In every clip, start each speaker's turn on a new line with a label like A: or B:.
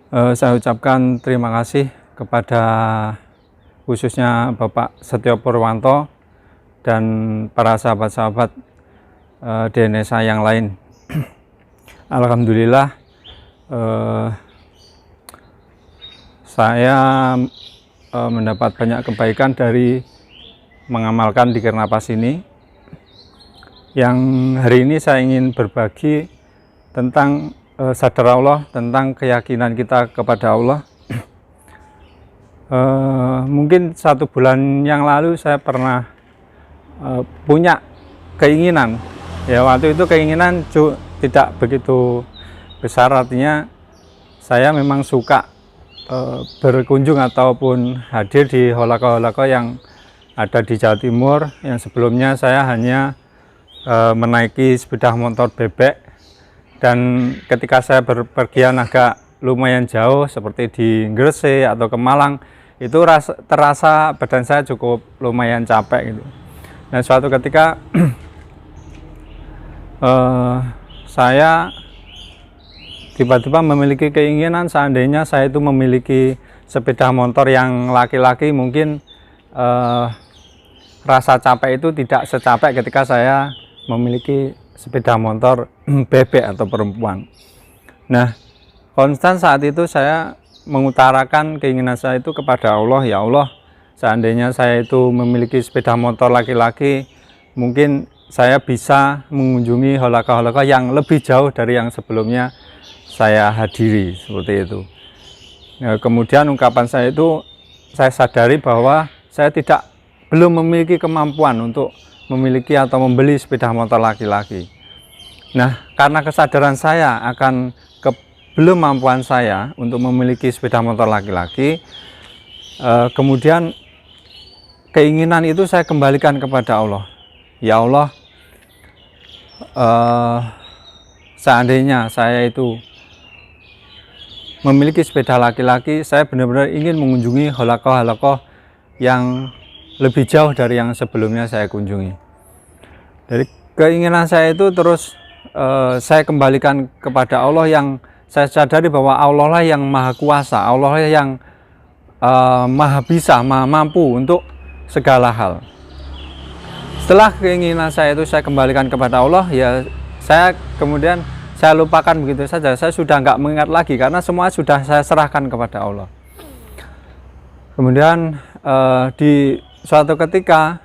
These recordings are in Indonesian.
A: Saya ucapkan terima kasih kepada khususnya Bapak Setio Purwanto dan para sahabat-sahabat di Indonesia yang lain. Alhamdulillah, saya mendapat banyak kebaikan dari mengamalkan Dzikir Napas ini. Yang hari ini saya ingin berbagi tentang sadar Allah, tentang keyakinan kita kepada Allah. Mungkin 1 bulan yang lalu saya pernah punya keinginan, ya waktu itu keinginan tidak begitu besar, artinya saya memang suka berkunjung ataupun hadir di holaqah-holaqah yang ada di Jawa Timur, yang sebelumnya saya hanya menaiki sepeda motor bebek, dan ketika saya berpergian agak lumayan jauh seperti di Gresik atau ke Malang, itu terasa badan saya cukup lumayan capek gitu. Nah, suatu ketika saya tiba-tiba memiliki keinginan, seandainya saya itu memiliki sepeda motor yang laki-laki, mungkin rasa capek itu tidak secapek ketika saya memiliki sepeda motor bebek atau perempuan. Nah, konstan saat itu saya mengutarakan keinginan saya itu kepada Allah, ya Allah, seandainya saya itu memiliki sepeda motor laki-laki, mungkin saya bisa mengunjungi holaqah-holaqah yang lebih jauh dari yang sebelumnya saya hadiri, seperti itu. Nah, kemudian ungkapan saya itu, saya sadari bahwa saya belum memiliki kemampuan untuk memiliki atau membeli sepeda motor laki-laki. Nah, karena kesadaran saya akan belum mampuan saya untuk memiliki sepeda motor laki-laki, kemudian keinginan itu saya kembalikan kepada Allah. Ya Allah, seandainya saya itu memiliki sepeda laki-laki, saya benar-benar ingin mengunjungi holaqah-holaqah yang lebih jauh dari yang sebelumnya saya kunjungi. Dari keinginan saya itu terus saya kembalikan kepada Allah, yang saya sadari bahwa Allah lah yang maha kuasa, Allah lah yang maha bisa, maha mampu untuk segala hal. Setelah keinginan saya itu saya kembalikan kepada Allah, ya saya kemudian saya lupakan begitu saja. Saya sudah nggak mengingat lagi karena semua sudah saya serahkan kepada Allah. Kemudian di suatu ketika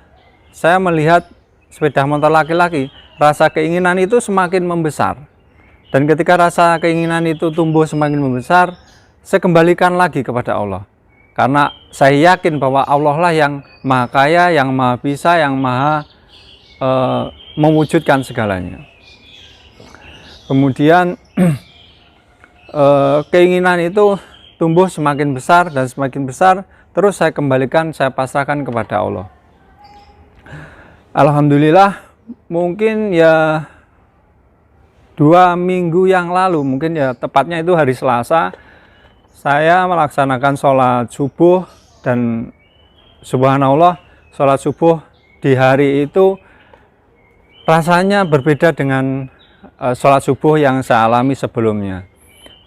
A: saya melihat sepeda motor laki-laki, rasa keinginan itu semakin membesar. Dan ketika rasa keinginan itu tumbuh semakin membesar, saya kembalikan lagi kepada Allah. Karena saya yakin bahwa Allah lah yang maha kaya, yang maha bisa, yang maha mewujudkan segalanya. Kemudian keinginan itu tumbuh semakin besar dan semakin besar, terus saya kembalikan, saya pasrahkan kepada Allah. Alhamdulillah, mungkin ya 2 minggu yang lalu, mungkin ya tepatnya itu hari Selasa, saya melaksanakan sholat subuh, dan subhanallah, sholat subuh di hari itu rasanya berbeda dengan sholat subuh yang saya alami sebelumnya.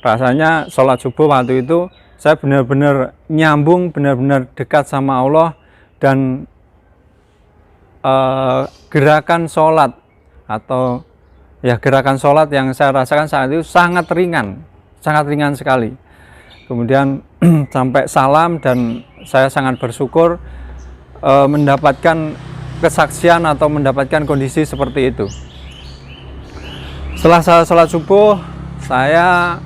A: Rasanya sholat subuh waktu itu saya benar-benar nyambung, benar-benar dekat sama Allah, dan gerakan sholat atau ya gerakan sholat yang saya rasakan saat itu sangat ringan sekali. Kemudian sampai salam, dan saya sangat bersyukur mendapatkan kesaksian atau mendapatkan kondisi seperti itu. Setelah saya sholat subuh, saya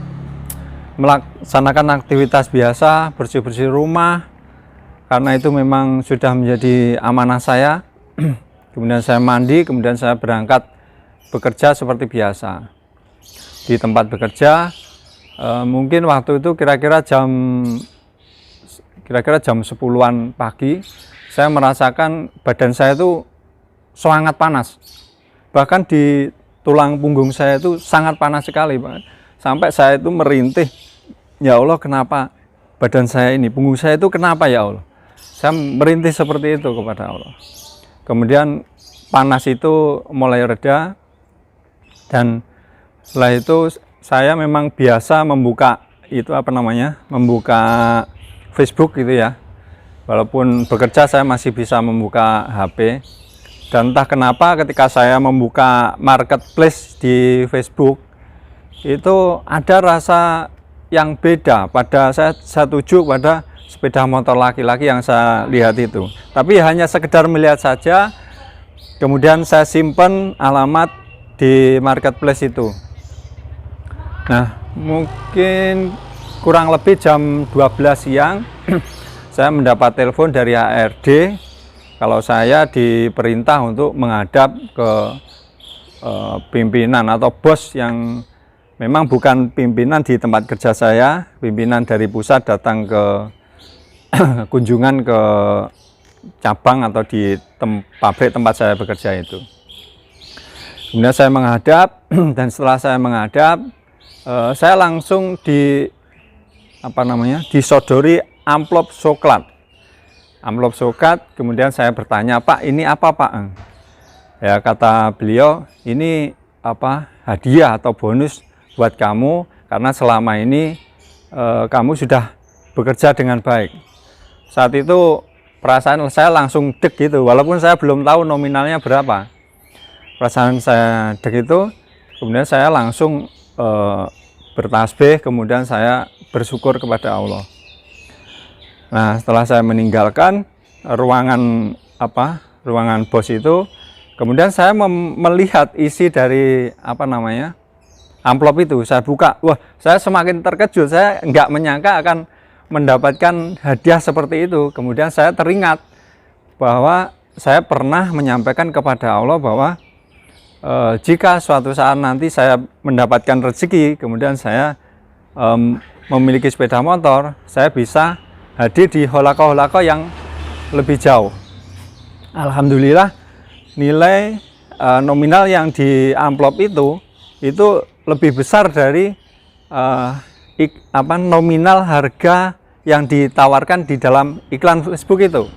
A: melaksanakan aktivitas biasa, bersih-bersih rumah, karena itu memang sudah menjadi amanah saya. Kemudian saya mandi, kemudian saya berangkat bekerja seperti biasa di tempat bekerja. Mungkin waktu itu kira-kira jam 10-an pagi, saya merasakan badan saya itu sangat panas, bahkan di tulang punggung saya itu sangat panas sekali, sampai saya itu merintih, ya Allah, kenapa badan saya ini, punggung saya itu kenapa ya Allah? Saya merintih seperti itu kepada Allah. Kemudian panas itu mulai reda, dan setelah itu saya memang biasa membuka itu apa namanya, membuka Facebook gitu ya. Walaupun bekerja saya masih bisa membuka HP. Dan entah kenapa ketika saya membuka marketplace di Facebook itu ada rasa yang beda. Saya setuju pada sepeda motor laki-laki yang saya lihat itu. Tapi hanya sekedar melihat saja. Kemudian saya simpan alamat di marketplace itu. Nah, mungkin kurang lebih jam 12 siang saya mendapat telepon dari HRD kalau saya diperintah untuk menghadap ke pimpinan atau bos yang memang bukan pimpinan di tempat kerja saya, pimpinan dari pusat datang ke kunjungan ke cabang atau di pabrik tempat saya bekerja itu. Kemudian saya menghadap dan setelah saya menghadap, saya langsung disodori amplop coklat. Amplop coklat, kemudian saya bertanya, "Pak, ini apa, Pak?" Ya, kata beliau, "Ini hadiah atau bonus buat kamu karena selama ini kamu sudah bekerja dengan baik." Saat itu perasaan saya langsung deg gitu, walaupun saya belum tahu nominalnya berapa. Perasaan saya deg itu, kemudian saya langsung bertasbih, kemudian saya bersyukur kepada Allah. Nah, setelah saya meninggalkan ruangan bos itu, kemudian saya melihat isi dari amplop itu. Saya buka, wah, saya semakin terkejut. Saya nggak menyangka akan mendapatkan hadiah seperti itu. Kemudian saya teringat bahwa saya pernah menyampaikan kepada Allah bahwa jika suatu saat nanti saya mendapatkan rezeki, kemudian saya memiliki sepeda motor, saya bisa hadir di holako-holako yang lebih jauh. Alhamdulillah, nilai nominal yang di amplop itu lebih besar dari nominal harga yang ditawarkan di dalam iklan Facebook itu.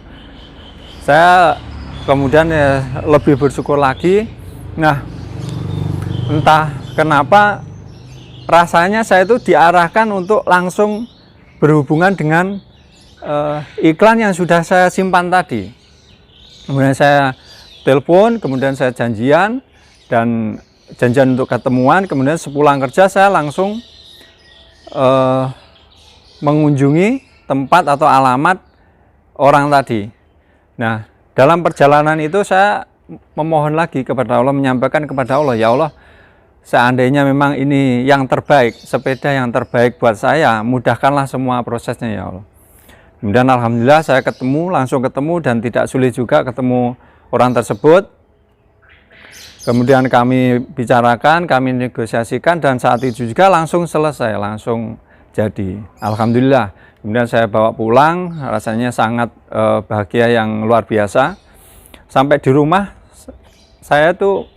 A: Saya kemudian lebih bersyukur lagi. Nah, entah kenapa rasanya saya itu diarahkan untuk langsung berhubungan dengan iklan yang sudah saya simpan tadi. Kemudian saya telepon, kemudian saya janjian untuk ketemuan. Kemudian sepulang kerja saya langsung mengunjungi tempat atau alamat orang tadi. Nah, dalam perjalanan itu saya memohon lagi kepada Allah, menyampaikan kepada Allah, "Ya Allah, seandainya memang ini yang terbaik, sepeda yang terbaik buat saya, mudahkanlah semua prosesnya ya Allah." Kemudian alhamdulillah saya langsung ketemu dan tidak sulit juga ketemu orang tersebut. Kemudian kami bicarakan, kami negosiasikan, dan saat itu juga langsung selesai, langsung jadi. Alhamdulillah. Kemudian saya bawa pulang, rasanya sangat bahagia yang luar biasa. Sampai di rumah, saya tuh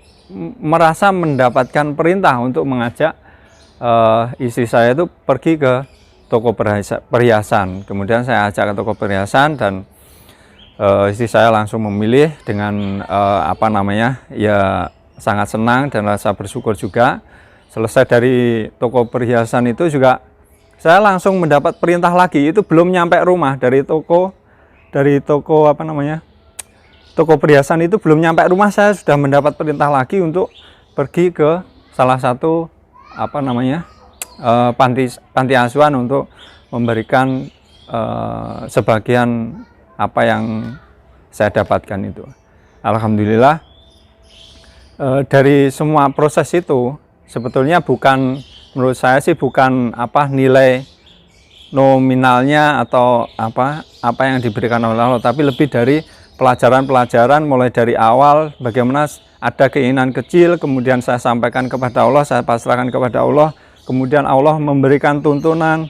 A: merasa mendapatkan perintah untuk mengajak istri saya itu pergi ke toko perhiasan. Kemudian saya ajak ke toko perhiasan dan istri saya langsung memilih dengan ya sangat senang dan rasa bersyukur juga. Selesai dari toko perhiasan itu juga saya langsung mendapat perintah lagi. Itu belum nyampe rumah dari toko perhiasan itu belum nyampe rumah, saya sudah mendapat perintah lagi untuk pergi ke salah satu panti asuhan untuk memberikan sebagian apa yang saya dapatkan itu. Alhamdulillah, dari semua proses itu sebetulnya menurut saya sih bukan nilai nominalnya atau apa yang diberikan oleh Allah, tapi lebih dari pelajaran-pelajaran mulai dari awal, bagaimana ada keinginan kecil, kemudian saya sampaikan kepada Allah, saya pasrahkan kepada Allah, kemudian Allah memberikan tuntunan,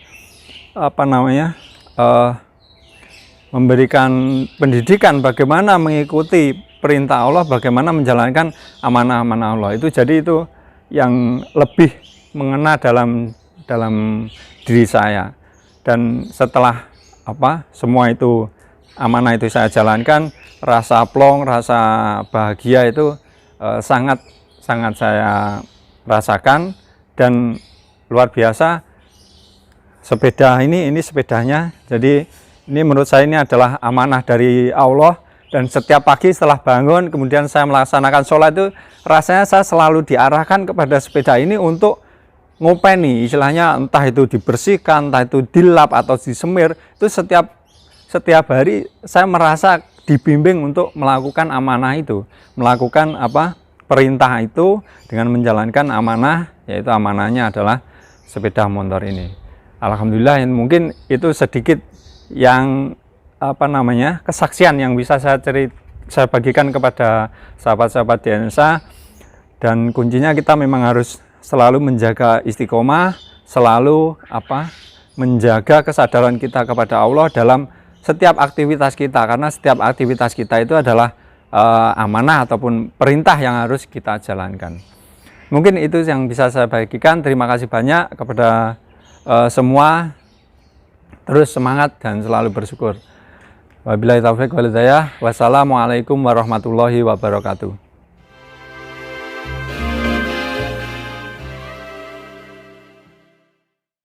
A: memberikan pendidikan bagaimana mengikuti perintah Allah, bagaimana menjalankan amanah-amanah Allah. Itu jadi itu yang lebih mengena dalam diri saya. Dan setelah semua itu amanah itu saya jalankan, rasa plong, rasa bahagia itu sangat saya rasakan, dan luar biasa sepeda ini sepedanya. Jadi ini menurut saya ini adalah amanah dari Allah, dan setiap pagi setelah bangun kemudian saya melaksanakan sholat itu rasanya saya selalu diarahkan kepada sepeda ini untuk ngopeni, istilahnya entah itu dibersihkan, entah itu dilap atau disemir. Itu setiap hari saya merasa dibimbing untuk melakukan amanah itu, melakukan perintah itu dengan menjalankan amanah, yaitu amanahnya adalah sepeda motor ini. Alhamdulillah, mungkin itu sedikit yang kesaksian yang bisa saya bagikan kepada sahabat-sahabat DNSA. Dan kuncinya kita memang harus selalu menjaga istiqomah, selalu menjaga kesadaran kita kepada Allah dalam setiap aktivitas kita, karena setiap aktivitas kita itu adalah amanah ataupun perintah yang harus kita jalankan. Mungkin itu yang bisa saya bagikan. Terima kasih banyak kepada semua. Terus semangat dan selalu bersyukur. Wabillahi taufiq wal hidayah. Wassalamualaikum warahmatullahi wabarakatuh.